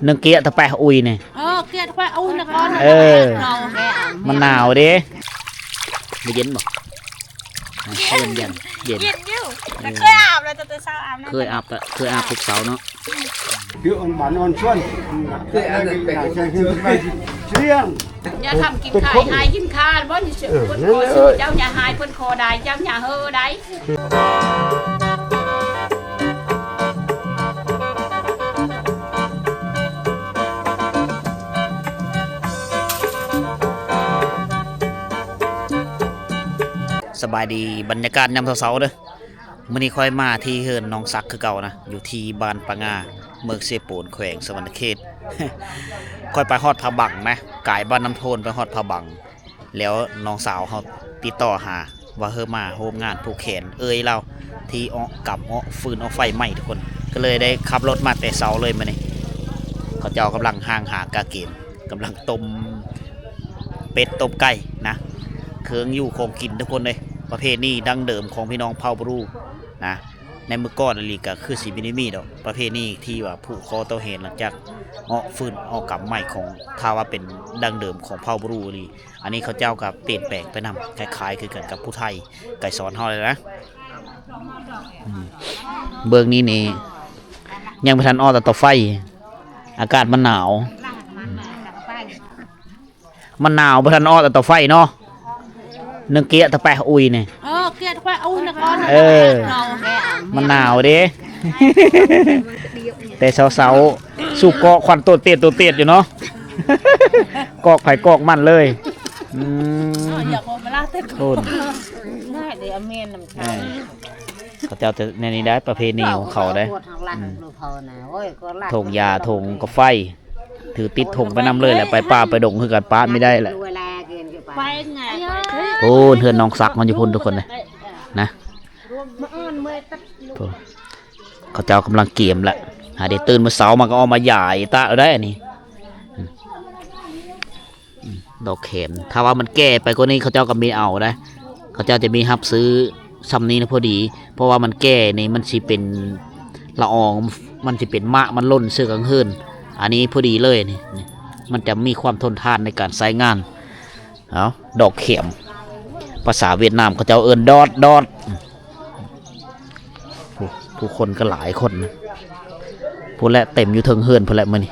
นึงเกียร์ตะแปะอุยเนี่ยเกียร์ตะแปะอุยนะก่อนมันหนาวดิไม่เย็นบ่เย็นเย็นเย็นอยู่แต่เคยอาบเลยแต่เช้าอาบนะเคยอาบทุกเช้าเนาะคืออ่อนหวานอ่อนชวนเคยอาบเป็นแบบเชี่ยงอย่าทำกินขายหายกินข้าวบ่นี่เพิ่นขอเจ้าอย่าหายเพิ่นขอได้เจ้าอย่าเฮอได้สบายดีบรรยากาศยามเช้าๆเด้อมื้อนี้ค่อยมาที่เฮือนน้องซักคือเก่านะอยู่ที่บ้านปะงาเมืองเสโปนแขวงสวรรณเขต ค่อยไปฮอดผาบังนะกายบ้านน้ำโทนไปฮอดผาบังแล้วน้องสาวเขาติดต่อหาว่าเฮอมาโฮมงานผูกแขนเราที่อ้อกำอ้อฟืนอ้อไฟไหม้ทุกคนก็เลยได้ขับรถมาแต่เช้าเลยมื้อนี้เขาเจ้ากำลังห่างหากาเกมกำลังต้มเป็ดต้มไก่นะเครื่องอยู่ของกินทุกคนเลยประเภทนี้ดั้งเดิมของพี่น้องเผ่าบรูนะในเมื่อก่อนอลีก็คือสีมินิมีดอกประเภทนี้ที่ว่าผูกคอเตาเห็นหลังจากอ้อฟืนอ้อกำใหม่ของถ้าว่าเป็นดั้งเดิมของเผ่าบรูลีอันนี้เขาเจ้ากับเปลี่ยนแปลงไปนำคล้ายๆคือกันกับผู้ไทยไก่สอนเฮาเลยนะเบื้องนี้นี่ยังไม่ทันอ้อแต่ต่อไฟอากาศมันหนาวไม่ทันอ้อแต่ต่อไฟเนาะนึงเกียร์ตะแปะอุยเนี่ยเกียร์ตะแปะอุยนะก่อนมันหนาวดิ แต่เสาๆสูบเกาะควันตัวเตียดอยู่เนาะ กอกไผ่กอกมันเลยอยากออกมาลาเต้นคนได้เดี๋ยวเมนน้ำชาเขาเจ้าจะในนี้ได้ประเพณีของเขาได้ถงยาถงกาไฟถือติดถงไปนำเลยแหละไปป่าไปดงคือกันป้าไม่ได้แหละไปไงโอ้เฮือนน้องซักมันอยู่พุ่นทุกคนเลยนะเขาเจ้ากำลังเกี่ยมแหละเดี๋ยวตื่นมาเสาร์มันก็ออกมาใหญ่ตาได้อันนี้ดอกเข็มถ้าว่ามันแก่ไปกว่านี้เขาเจ้าก็มีเอาได้เขาเจ้าจะมีฮับซื้อซ้ำนี้นะพอดีเพราะว่ามันแก่นี่มันสิเป็นละอองมันสิเป็นมะมันล่นเสื้อกังเฮิรนอันนี้พอดีเลยนี่มันจะมีความทนทานในการใช้งานเอาดอกเข็มภาษาเวียดนามเขาจะเอิ้นดอดผู้คนก็หลายคนนะผู้และเต็มอยู่เทิงเฮือนผู้และมื้อนี้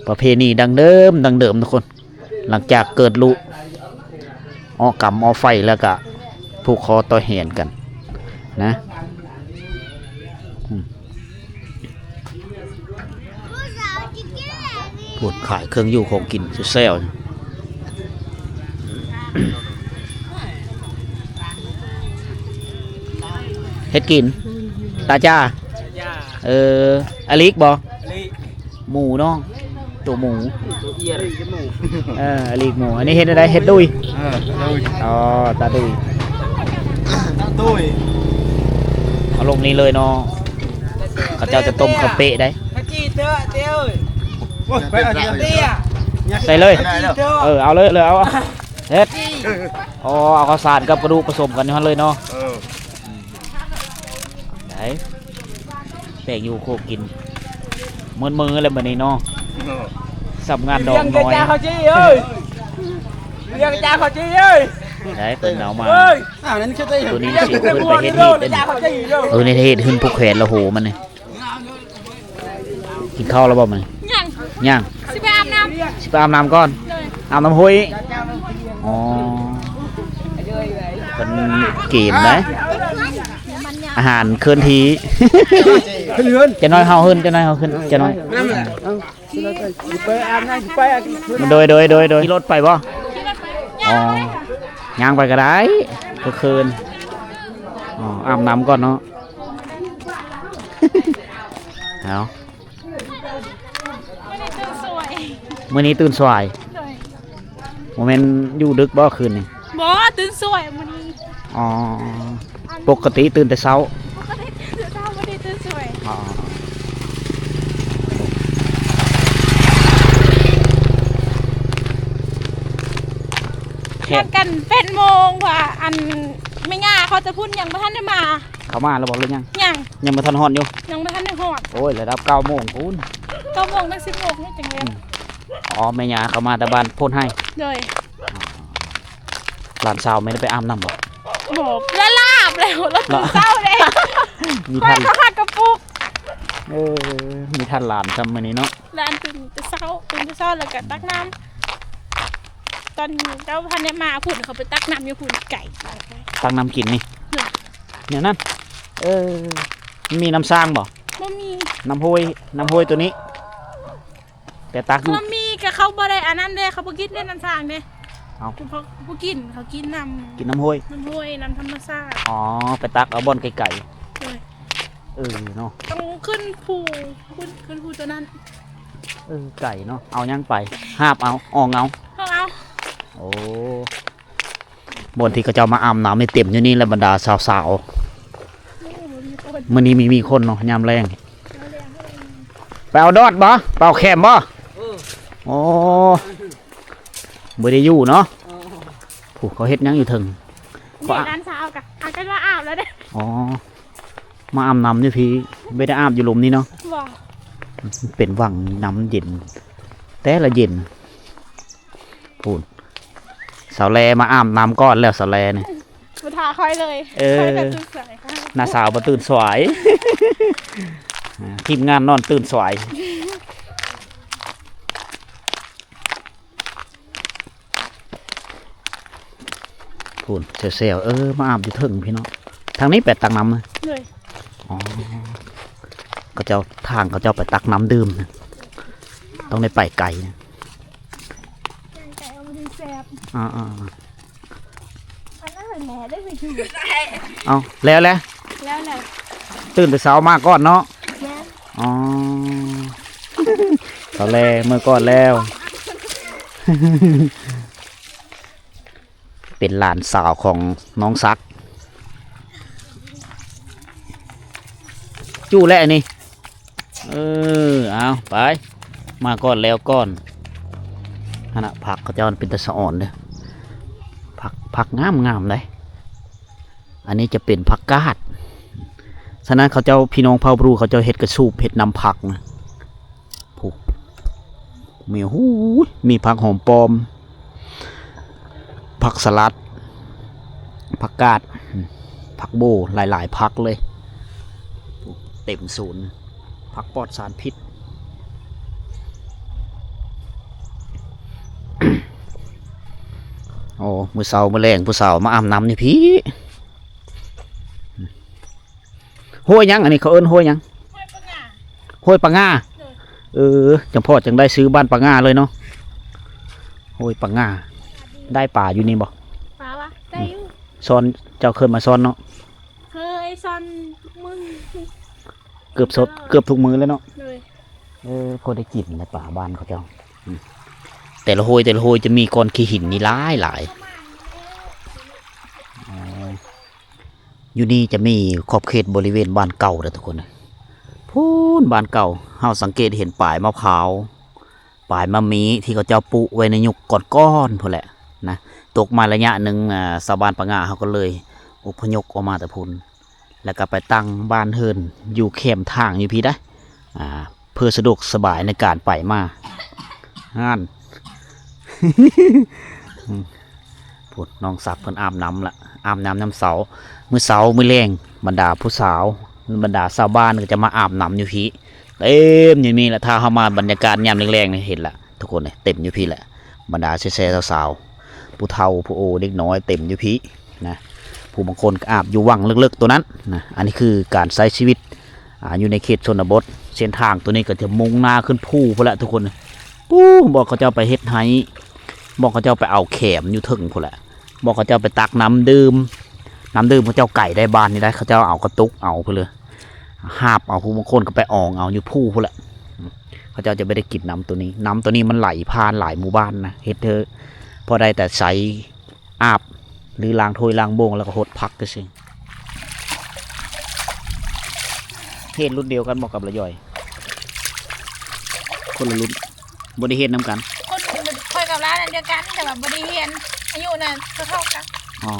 ประเพณีดังเดิมทุกคนหลังจากเกิดลุอ้อกำอ้อไฟแล้วก็ผูกคอต่อแหนกันนะพูดขายเครื่องอยู่ของกินสุดแซ่บเฮ็ดกินตาจ้าอลิกบอหมูน้องตัวหมูอลิกหมูอันนี้เฮ็ดอะไรเฮ็ดดุยอ๋อตาดุยเอาลงนี้เลยเนาะเขาเจ้าจะต้มข้าวเป๊ะได้ใส่เลยเอาเลยเอาเฮ็ดเอาข้าวสารกับกระดูกผสมกันนี่เลยเนาะได้แตกอยู่โคกินมืออะไรแบบนี้เนาะสับงานดอกน้อยเรียกจ้าเขาจี้เอ้ยได้เปิดหนาวมาตัวนี้สิเพิ่นไปเฮ็ดในเฮ็ดขึ้นผูกแขนละโหมันนี่กินข้าวแล้วบ่มันยังสิไปอาบน้ำก่อนอาบน้ำห้วยอ๋อเป็นเกมนะอาหารเคลื่อนที่จะน้อยเฮาขึ้นจะน้อยโดยขี่รถไปบ่อ๋อย่างไปก็ได้ก็คืนอาบน้ำก่อนเนาะเอาเมื่อนี้ตื่นสวยโมเมนต์อยู่ดึกบ่คืนนี่บ่ตื่นสวยมื้อนี้อ๋อปกติตื่นแต่เช้าไม่ได้ตื่นสวยนัดกันเป็นโมงว่าอันไม่ง่าเขาจะพูดยังไม่ทันได้มาเขามาแล้วบอกเลยยังมาทันฮอนอยู่ยังไม่ทันได้ฮอดโอ้ยระดับ9 โมงคุณ 9 โมงถึง 10 โมงนี่จังเลย อ๋อแม่ยาเขามาแต่บ้านพ่นให้ เลย หลานสาวไม่ได้ไปอาบน้ำหรอ บอกแล้วลาบแล้วแล้วตื่นเช้าเลย มี ค่อ ท่าย น เขาหักกระปุก มีท่านหลานจำมื้อนี้เนาะ ร้านตื่นแต่เช้าแล้วก็ตักน้ำตอนเจ้าพันเนี่ยมาผุ่นเขาไปตักน้ำอยู่ผุ่นไก่ ตักน้ำกินนี่เนี่ยนั่นมีน้ำสร้างบ่ บ่มี น้ำห้วยตัวนี้ แต่ตักอยู่ เขามีกับเขาบ่ได้อันนั้นเด้เขาบ่กินเด้น้ำสร้างเด้ เอา เขาบ่กินเขากินน้ำ กินน้ำห้วย น้ำธรรมชาติ อ๋อไปตักเอาบ่อนไก่ เลย เนาะ ต้องขึ้นภูตัวนั้น ไก่เนาะเอายังไปหาบเอาอองเอา เอา โอ้บนที่เขาเจ้ามาอาบน้ำในเต็มอยู่นี่แล้วบรรดาสาวๆมื้อนี้มีคนเนาะยามแรงไปเอาดอดบ่ไปเอาแคมบ่โอ้บ่ได้อยู่เนาะผู้เขาเฮ็ดหยังอยู่ถึง เด็กร้านสาวกะอากันว่าอาบแล้วเด้ อ๋อมาอาบน้ำอยู่พี่ไม่ได้อาบอยู่หลุมนี่เนาะ บอก เป็นวังน้ำเย็นแต่ละเย็นพูดสาวแลมาอาบน้ำก้อนแล้วสาวแลเนี่ย มาทาคอยเลยคอยแบบตื่นสายค่ะ หน้าสาวมาตื่นสวย ทีมงานนอนตื่นสวยพูดเซลมาอาบอยู่ถึงพี่เนาะทางนี้ไปตักน้ำเลย เลย อ๋อก็เจ้าทางเขาเจ้าไปตักน้ำดื่มนะต้องได้ไปไกลนะ ไก่เอามาดูแซ่บ อ่า อันนั้นแหน่ได้ไปถึง เอาแล้ว แล้ว ตื่นแต่เช้ามากก่อนเนาะ แม่ อ๋อตอนแรกเมื่อก่อนแล้ว เป็นหลานสาวของน้องซักจู้แล้วนี่เอาไปมาก่อนแล้วก่อนขณะผักเขาเจ้าเป็นตะสะอ่อนเลยผักงามเลยอันนี้จะเป็นผักกาดฉะนั้นเขาเจ้าพี่น้องเผ่าบรูเขาเจ้าเห็ดกระสูบเห็ดนำผักนะผูกมีผักหอมปลอมผักสลัดผักกาดผักโบหลายๆผักเลยเต็มศูนย์ผักปลอดสารพิษ โอ้มือเสามือแรงผู้สาวมาอาบน้ำนี่พี่ห้วยยังอันนี้เขาเอิ้นห้วยยัง ห้วยปังงา ห้วยปังงาจังพ่อจังได้ซื้อบ้านปังงาเลยเนาะห้วยปังงาได้ป่าอยู่นี่บ่ ปลาวะได้อยู่ ซ้อนเจ้าเคยมาซ้อนเนาะ เคยซอนมึง เกือบทุกมือแล้วเนาะ เลย พอได้กินในป่าบ้านเขาเจ้าแต่ละโฮยจะมีก้อนขี้หินนี่หลายอยู่นี่จะมีขอบเขตบริเวณบ้านเก่าเด้อทุกคนพูนบ้านเก่าเฮาสังเกตเห็นป่ายมะพร้าวป่ายมะมีที่เขาเจ้าปลูกไว้ในยุคก้อนๆพุ่นแหละนะตกมาระยะหนึ่งชาวบ้านปะงาเขาก็เลยอพยพออกมาแต่พุ่นแล้วก็ไปตั้งบ้านเฮิรนอยู่แคมทางอยู่พี่ได้เพื่อสะดวกสบายในการไปมาฮ่าน พูดน้องสักเพิ่นอาบน้ำละอาบน้ำน้ำเสามื้อเสามื้อแรงบรรดาผู้สาวบรรดาชาวบ้านก็จะมาอาบน้ำอยู่พี่เต็มอยู่นี่แหละถ้าเข้ามาบรรยากาศยามแรงๆเนี่ยเห็นละทุกคนเนี่ยเต็มอยู่พี่แหละบรรดาแซ่ๆสาวๆผู้เฒ่าผู้โอเด็กน้อยเต็มอยู่พี่นะผู้บางคนก็อาบอยู่วังลึกๆตัวนั้นนะอันนี้คือการใช้ชีวิตอยู่ในเขตชนบทเส้นทางตัวนี้ก็จะมุ่งหน้าขึ้นภูพุ่นแหละทุกคนบอกเขาเจ้าไปเฮ็ดไห้บอกเขาเจ้าไปเอาแขมอยู่ถึงพุ่นแหละบอกเขาเจ้าไปตักน้ำดื่มเขาเจ้าไก่ได้บานนี่ได้เขาเจ้าเอากระตุกเอาไปเลยหาบเอาผู้บางคนก็ไปอ่องเอาอยู่ผู้พุ่นแหละเขาเจ้าจะไม่ได้กินน้ำตัวนี้มันไหลผ่านหลายหมู่บ้านนะเฮ็ดเธอพอได้แต่ใช้อาบหรือล้างถ้วยล้างโบงแล้วก็หดพักก็สิเฮ็ดรุ่นเดียวกันบอกกับละย่อยคนละรุ่นบริเฮ็ดน้ำกัน คนคอยกับร้านอันเดียวกันแต่แบบบริเฮียนอายุน่ะเท่ากัน อ๋อ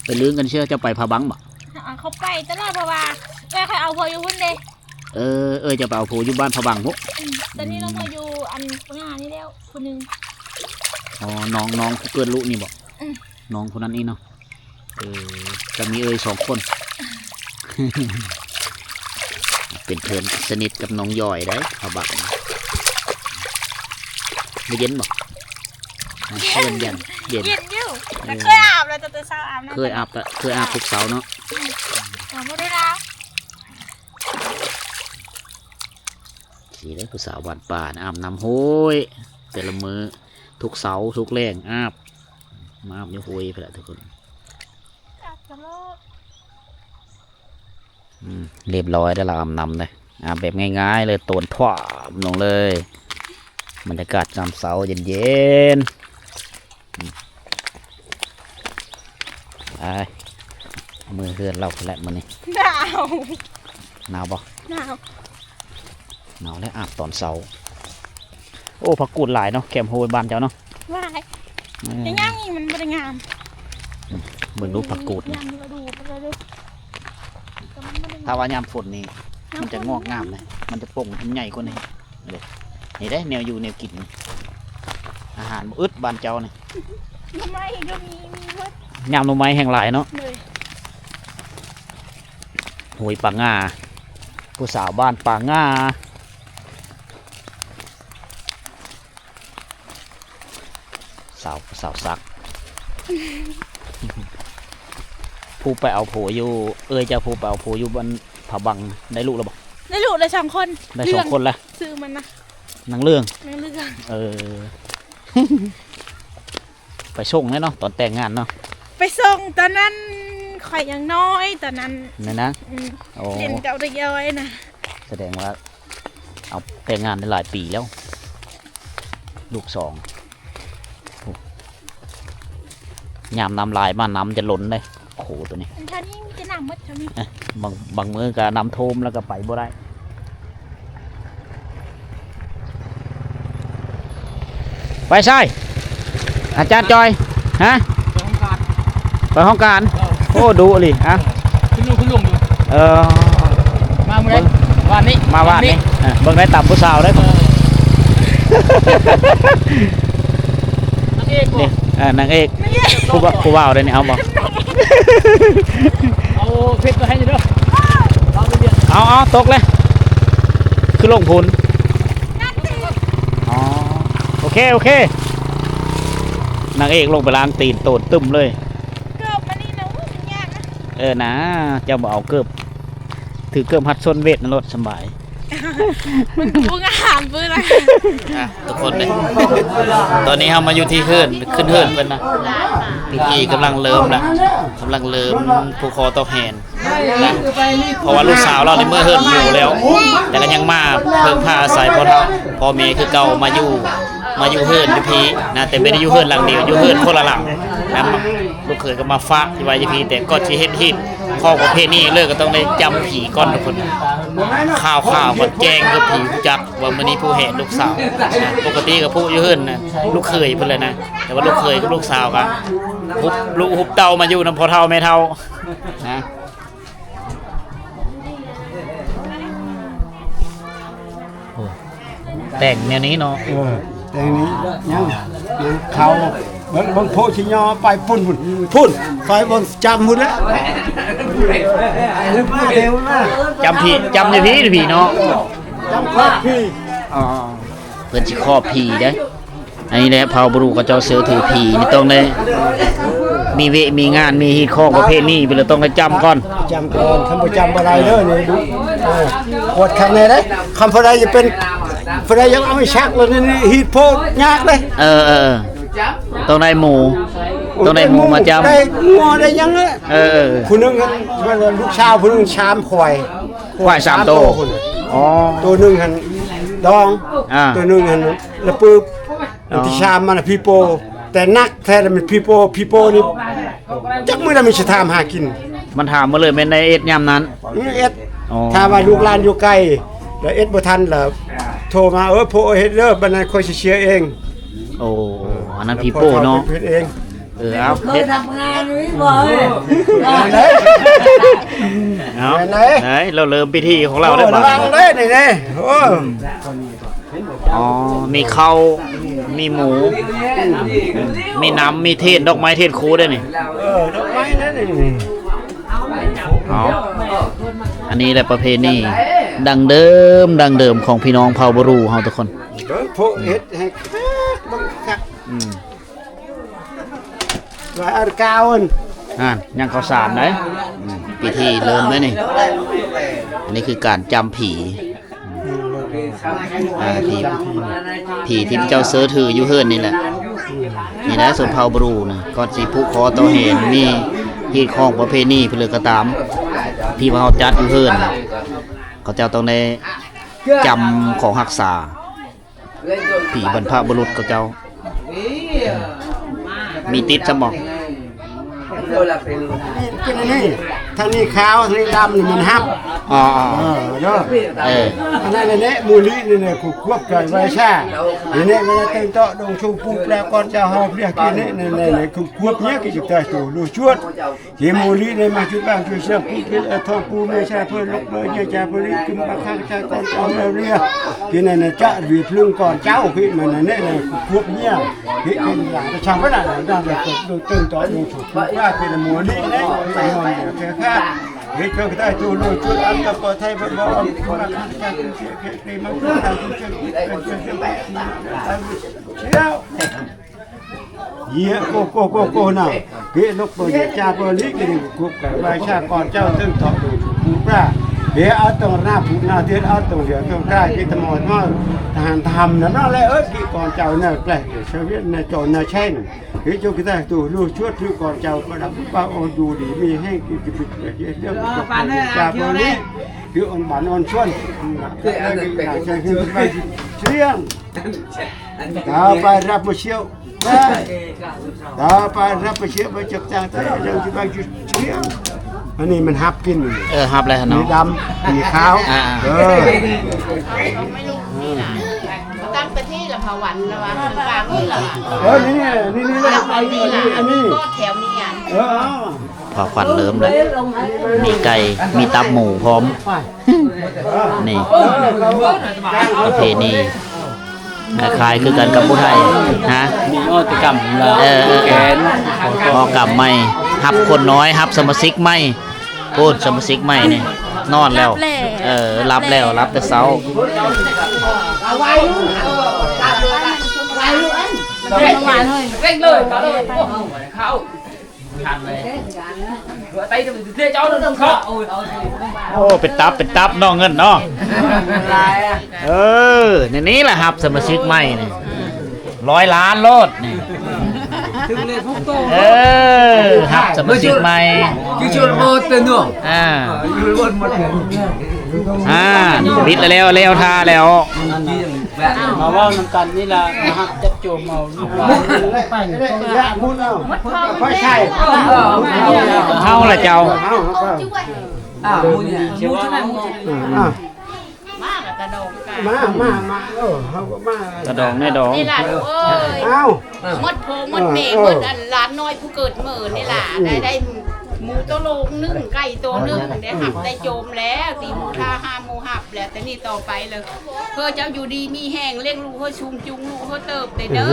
ไปลื้อกันเชื่อจะไปพาบังบ่ เขาไปตลอดเพราะว่าแม่เคยเอาพออยู่พุ่นเด้ จะไปเอาโผอยู่บ้านพาบังพวก ตอนนี้เรามาอยู่อันงานนี่แล้วคนนึง อ๋อน้องผู้เกิดลูกนี่บอกน้องคนนั้นนี่เนาะจะมี2 คน เป็นเพื่อนสนิทกับน้องย่อยได้เอาบักไม่เย็นบอกเย็นเย็นอยู่แต่เคยอาบแล้วแต่เช้าอาบนะเคยอาบทุกเสาร์เนาะไม่ได้แล้วสีได้ผู้สาวบ้านป่านะอาบน้ำโหยแต่ละมือทุกเสาร์ทุกแรงอาบอยู่โหยไปละทุกคนเรียบร้อยได้ละอาบน้ำเลยอาบแบบง่ายๆเลยโตนถ่วมลงเลยบรรยากาศจำเสาเย็นมือเฮือนเราแหละมันนี่หนาวบ่หนาวแล้วอาบตอนเสาโอ้ผักกูดหลายเนาะแคมโฮยบ้านเจ้าเนาะว่าแต่ย่างนี่มันไม่ได้งามเหมือนรูปผักกูดถ้าว่ายามฝนนี่มันจะงอกงามเลยมันจะป่งมันใหญ่กว่านี้นี่ได้แนวอยู่แนวกินอาหารอึดบ้านเจ้านี่ทำไมก็มียามหน่อไม้แห่งหลายเนาะหวยป่างาผู้สาวบ้านป่างาสาวซักผู้ไปเอาผัวอยู่จะผู้ไปเอาผัวอยู่บนผาบังได้ลูกแล้วบอกได้ลูกได้2 คนได้2 คนละซื้อมันนะนางเรื่อง ไปส่งเลยเนาะตอนแต่งงานเนาะไปส่งตอนนั้นข่อยยังน้อยตอนนั้นนี่นะเรียนเก่าได้ย้อยนะแสดงว่าเอาแต่งงานได้หลายปีแล้วลูก2ยามน้ำลายมาน้ำจะล้นเลยโอ้โหตัวนี้ท่านี้จะน้ำมัดท่านี้บางมื้อก็น้ำท่วมแล้วก็ไปบ่ได้ไปใช่อาจารย์จอยฮะไปห้องการโอ้ดูเลยอ่ะขึ้นลุงอยู่มาเมื่อไรวันนี้เบิ่งได้ต่ำผู้สาวได้นี่นางเอกผู้บ่าวได้นี่เอาบอกเอาเพชรมาให้เด้อเอาตกเลยคือลงพุนโอเคนางเอกลงไปล้างตีนโตดตึมเลยเกือบมานี่นะมันยากนะนะเจ้าบอกเอาเกือบถือเกือบหัดส้นเวทนั่นรถสบายมันดูงามปื้นนะทุกคนเลยตอนนี้เรามาอยู่ที่ขึ้นเฮือนเป็นนะพิธีกำลังเริ่มผูกคอตอกแหนนะเพราะว่าลูกสาวเราในเมื่อเฮือนอยู่แล้วแต่ก็ยังมาเพิ่งพาอาศัยพ่อเมย์คือเก่ามาอยู่เฮือนอยู่พีนะแต่ไม่ได้อยู่เฮือนหลังเดียวอยู่เฮือนคนละหลังนะลูกเขยก็มาฟ้าที่ว่าอยู่พีแต่ก็จะเฮ็ดหินข้อประเภทนี้เลิกก็ต้องได้จำผีก้อนทุกคนข่าวก็แจ้งกับผีจักว่ามื้อนี้ผู้เห็นลูกสาวปกติกับผู้อยู่เฮือนนะลูกเขยเพิ่นเลยนะแต่ว่าลูกเขยกับลูกสาวก็ฮุบเตามาอยู่นำพ่อเฒ่าแม่เฒ่านะแต่งแนวนี้เนาะแต่งนี้ยังเขาบางโพชิญอไปพุ่นไฟบนจำหมดแล้วจำผีเนาะจำครอบพี่เพื่อนสิครอบผีได้อันนี้แหละเผาบรูกับเจ้าเสือถือผีนี่ต้องได้มีงานมีฮีทข้อประเภทนี้ไปเลยต้องให้จำก่อนคำประจำอะไรเด้อนี่ดูปวดข้างในได้คำอะไรจะเป็นอะไรยังเอาไม่ชักเลยนี่ฮีทโพดยากเลยต้องได้หมูมาจำได้งัวได้ยังเลยคุณนึงลูกชาวคุณนึงชามควาย3 ตัวตัวนึงหันดองตัวนึงหันละปืบที่ชามมันพี่โปแต่นักแท้มันพี่โปนี่จักมือได้มีชะทามหากินมันถามมาเลยแม่นในเอ็ดยามนั้นถ้าว่าลูกหลานอยู่ไกลแล้วเอ็ดบ่ทันแล้วโทรมาโพเฮ็ดเด้อบัดนั้นค่อยสิเชียร์เองอันนั้นพี่โปเนาะเองเอาเคยทำงานนี่บ่ไหนเราเริ่มพิธีของเราได้บ้างได้นี่ อ๋อมีข้าวมีหมูมีน้ำมีเทศดอกไม้เทศคูด้วยนี่ ดอกไม้นั่นนี่ อ๋ออันนี้แหละประเพณีดังเดิมของพี่น้องเผ่าบรูเฮาทุกคน พวกเฮ็ดให้บังคับว่าอันกาวอัน ยังข้าวสารไหนพิธีเริ่มแล้วนี่อันนี้คือการจำผีผีที่เจ้าเสือถืออยู่เฮือนนี่แหละนี่แหละส่วนเผ่าบรูนะก่อนสิผู้ขอต่อเห็นมีฮีดของประเพณีเพื่อก็ตามที่ว่าเฮาจัดอยู่เฮือนเขาเจ้าต้องได้จำของรักษาผีบรรพบุรุษเขาเจ้ามีติดสมอง กินอันนี้ทางนี้ขาวทางนี้ดำนี่มันฮับ อ๋อ เนาะอันนั้นเนี่ยมูลินี่เนี่ยกูควบกันไว้ใช่เนี่ยมันเต็มโต๊ะดงชูปูแปลก่อนจะหอบเรียกกินเนี่ยกูควบเนี้ยกิจการตัวรู้ชวดที่มูลิเนี่ยมาชุดบ้างช่วยเชื่อปูกินทองปูไม่ใช่เพื่อนลูกเลยเนี่ยจะเพื่อนกินบางครั้งใช่ก่อนเอาเรียกกินเนี่ยจะวีพลึงก่อนเจ้าพี่มันเนี่ยกูควบเนี้ยพี่กินอย่างประชาชนได้ได้เลยดูเต็มโต๊ะดงชูปูว่าเป็นมูลิเนี่ยไปนอนเนี่ยแค่ข้าเฮ้ยเจ้าได้ตัวรู้ชวดอันกับปอไทยบ้านบ้านคนละข้างกันเชื่อเชื่อมันก็ทำเชื่อเชื่อเยี่ยโกน่ะเฮ้ยลูกเปิดจ่าเปิดลิกินกุ๊กกับใบชาก่อนเจ้าตึ้งถอดดูปูปลาเฮ้ยเอาตรงหน้าปูหน้าเทียนเอาตรงเดียวตรงใกล้ที่ตะมอนว่าทหารทำนั่นแหละกี่ก่อนเจ้าเนี่ยแกล้งเชฟเวียนเนี่ยโจรเนี่ยเช่นเฮ้ยเจ้าก็ได้ตัวรู้ชวดที่ก่อนเจ้าประดับป้าออนดูดีมีให้กินกินเยอะเรื่องจ่าเปิดลิคือออนบ้านออนชวนคืออะไรกันใช่คือไปเชียงต่อไปรับมาเชี่ยวต่อไปรับมาเชี่ยวไปจับจางแต่ยังจะไปเชี่ยวอันนี้มันฮับกิน ฮับอะไรฮะน้อง มีดำมีขาวไม่รู้นี่นะตั้งเป็นที่ละพวันละวะกลางนี่ละ นี่อันนี้ก็แถวนี้อ่ะ พอควันเริ่มเลยมีไก่มีตับหมูพร้อมนี่ประเพณีคล้ายคือกันกับผู้ไทยฮะมีอ้อตกรรมแกนพอกลับไม่ฮับคนน้อยฮับสมาชิกไม่พูดสมาชิกไม่นี่นอนแล้วรับแล้วรับแต่เช้าเร่งเลยเขาเลยเขาทันเลยไปจะไปเที่ยวเจ้าต้องเขาโอ้เป็นตับน้องเงินเนาะนี่แหละครับสมาชิกใหม่นี่100 ล้านโลดนี่ครับสมาชิกใหม่กี่ชั่วโมงเต็มเนาะบิดแล้วท่าแล้วมาว่าน้ำกันนี่ละนะครับจะโจมเอาไม่ใช่เฮาละเจ้ามูเนี่ยเชื่อว่ามากกระดองกันมาเขาก็มากระดองแน่ดองนี่ล่ะเอ้ยมดโพมดเมย์มดอันร้านน้อยผู้เกิดเหมือนนี่ล่ะได้หมูตัวโลงนึ่งไก่ตัวนึ่งได้หับได้โจมแล้วตีหมูท่า5หมูหับแล้วแต่นี่ต่อไปเลยเพื่อเจ้าอยู่ดีมีแห้งเลี้ยงลูกเพื่อชุมจุงลูกเพื่อเติบได้เด้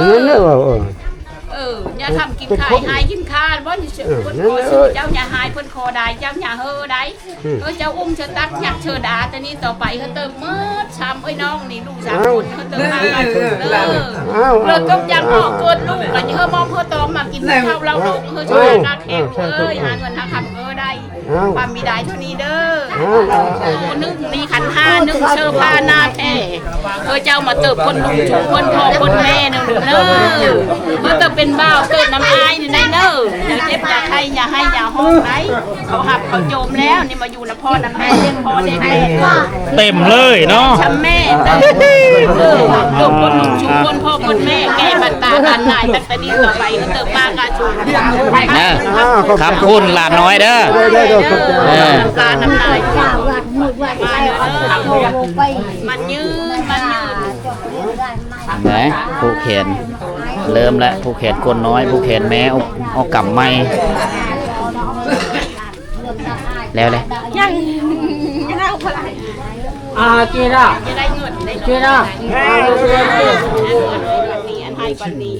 ออย่าทำกินขายหายกินคาบ่นี่เพิ่นขอซื้อเจ้าอย่าหายเพิ่นขอได้เจ้าอย่าเฮอได้เจ้าอุ้มเชิญตักยักเชิญดาแต่นี่ต่อไปเขาเติมมืดช้ำน้องนี่ลูก3คนเขาเติมมาเลยก็ยังออกเกินลูกแล้วเฮอมองเฮอตอมมากินข้าวเราลูกเฮอช่วยกาแขกหาเงินหาคำได้ความมีได้เท่านี้เด้อนึกนี่ขัน5นึกเชิญพานาแท้เจ้ามาเติบคนลูกชุคนพ่อคนแม่นึงเด้อเเป็นบ้าเกิดน้ำลายนี่ได้เนอะอย่าเจ็บอย่าไข้อย่าให้อย่าห้องไหนเขาหักเขาโจมแล้วนี่มาอยู่น้ำพ่อน้ำแม่เลี้ยงพ่อได้แม่เต็มเลยเนาะช้ำแม่เติบคนลูกชุคนพ่อคนแม่แก่บัตตาดันนายตั้งแต่นี้ต่อไปเติบมากาชูคำคุณหลานน้อยเด้อปลาน้ำลายมันยืนไหนผู้เขียนเริ่มแล้วผู้เขียนคนน้อยผู้เขียนแม่เอากำไม่แล้วเลยยังเอาอะไร kia đó จะได้เงินได้ kia đó นี่อันให้ปันนี้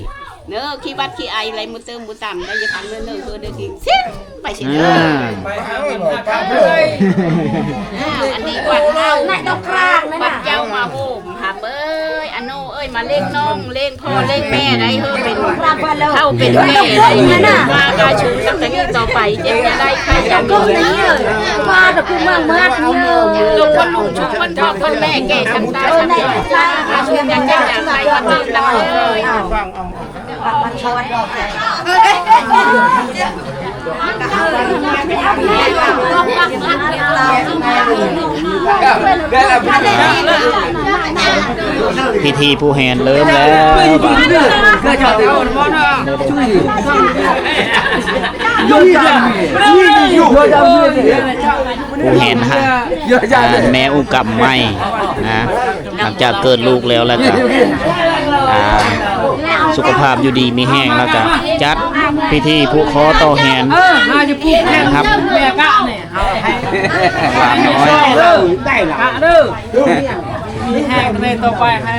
เนอะขี้บัดขี้ไออะไรมือเติมมือต่ำได้จะทำเนื้อเพื่อได้กินซิไปสิเนอะอันนี้ปัดเท้าปัดเจ้ามาโฮมหาเอ้ยอันโนเอ้ยมาเล่งน้องเล่งพ่อเล่งแม่ได้เฮ้เป็นเท่าเป็นแม่ได้มากาชูตั้งแต่นี้ต่อไปเจ็บจะได้ใครจะก็นี้เลยมาแต่คุณมากมากจงคนลุงชุกคนพ่อคนแม่แก่ทำตาทำใจอาชูจะแก่จากใครก็ตื่นตั้งเลย พิธีผู้แหนเริ่มแล้ว cái trò thế ổn món à chui vô ผู้แหนฮะแม่อุกำไม่นะหลังจากเกิดลูกแล้วก็สุขภาพอยู่ดีมีแห้งแล้วก็จัดพิธีผูกคอต่อแหน hai chục phútครับ mẹ cạ này หลานน้อย cạ đơ hai này tao quay hai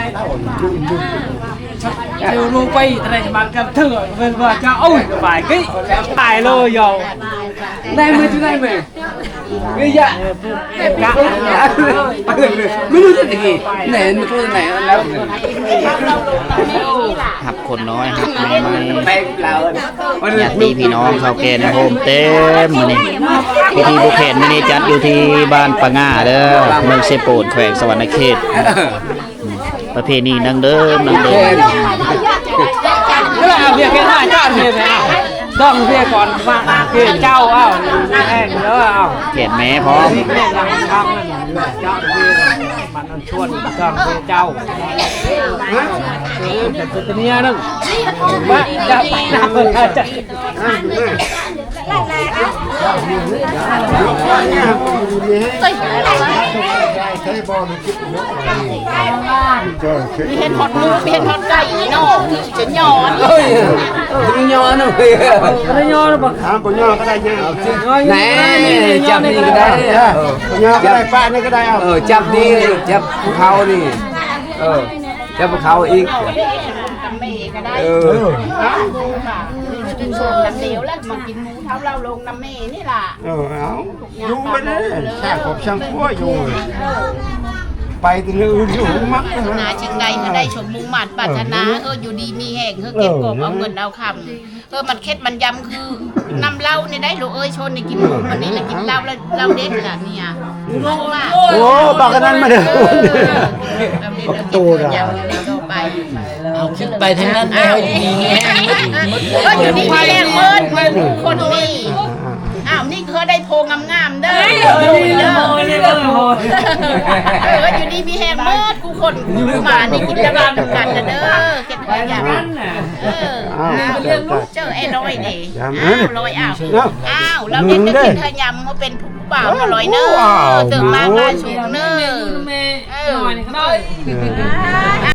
chiều luôn quay này bạn cầm thử về vợ cho ôi phải cái tài lô dầu đây mới chú này mày cái dạ cạไม่รู้จะยังไงไหนมันคือไหนแล้ว หับคนน้อยหับแม่ไม่ เรา ญาติพี่น้องเขาแก่ในโฮมเต็มมื้อนี้พิธีผูกแขนมื้อนี้จัดอยู่ที่บ้านปะง่าเด้อเมืองเซโปนแขวงสวรรณเขตประเพณีดังเดิมดังเดิม cái là việc cái này chọn thì phải ao đong việc còn vạn kia trao ao em nữa ao แขนแม่พร้อม việc này là không chọn việc bạn ăn chuột đong việc trao tự nhiên đâu bạn đã làm rồi chạy มีเห็นฮอตมูมีเห็นฮอตไก่เนาะจะหยอน ôi tự nhiên đâu tự nhiên đâu bậc ถามปัญญาก็ได้เนี่ย này chậm đi cái đấy ปัญญาก็ได้ป้านี่ก็ได้เอา chậm đi chậm khâu đi chậm khâu ít กับแม่ก็ได้กินส่วนน้ำเหลวแล้วมากินหมูเท้าเราลงน้ำแม่นี่ล่ะ เอาอยู่ไปเลยช่างกบช่างขั้วอยู่ไปแต่เรื่องอื่นอยู่มัก นาชิงใดก็ได้ชมมุงหมัดปรารถนาอยู่ดีมีแห่งเก็บกบเอาเงินเอาคำมันเค็ดมันยำคือนำเหล้านี่ได้ลูกเอ้ยชนนี่กินหมูวันนี้แหละกินเหล้าแล้วเหล้าเด็ดล่ะเนี่ยงงว่า โอ้บอกกันนั้นมาเด้อ ตูดอ่ะไปเอาคิดไปทั้งนั้นเอาอยู่ดีมีแห้งก็อยู่ดีมีแห้งเมิดคนนี้อ้าวนี่เคยได้โพงงามๆเด้ออยู่ดีมีแห้งเมิดกูคนกูมานี่กินแล้วกันเด้อเก็บไว้อย่างนั้นเรื่องลูกเจอไอ้ลอยนี่อ้าวลอยอ้าวเราเด็กจะกินเธอยำเขาเป็นผู้บ่าวมาลอยเนอตื่นมาบ้านชุกเนอ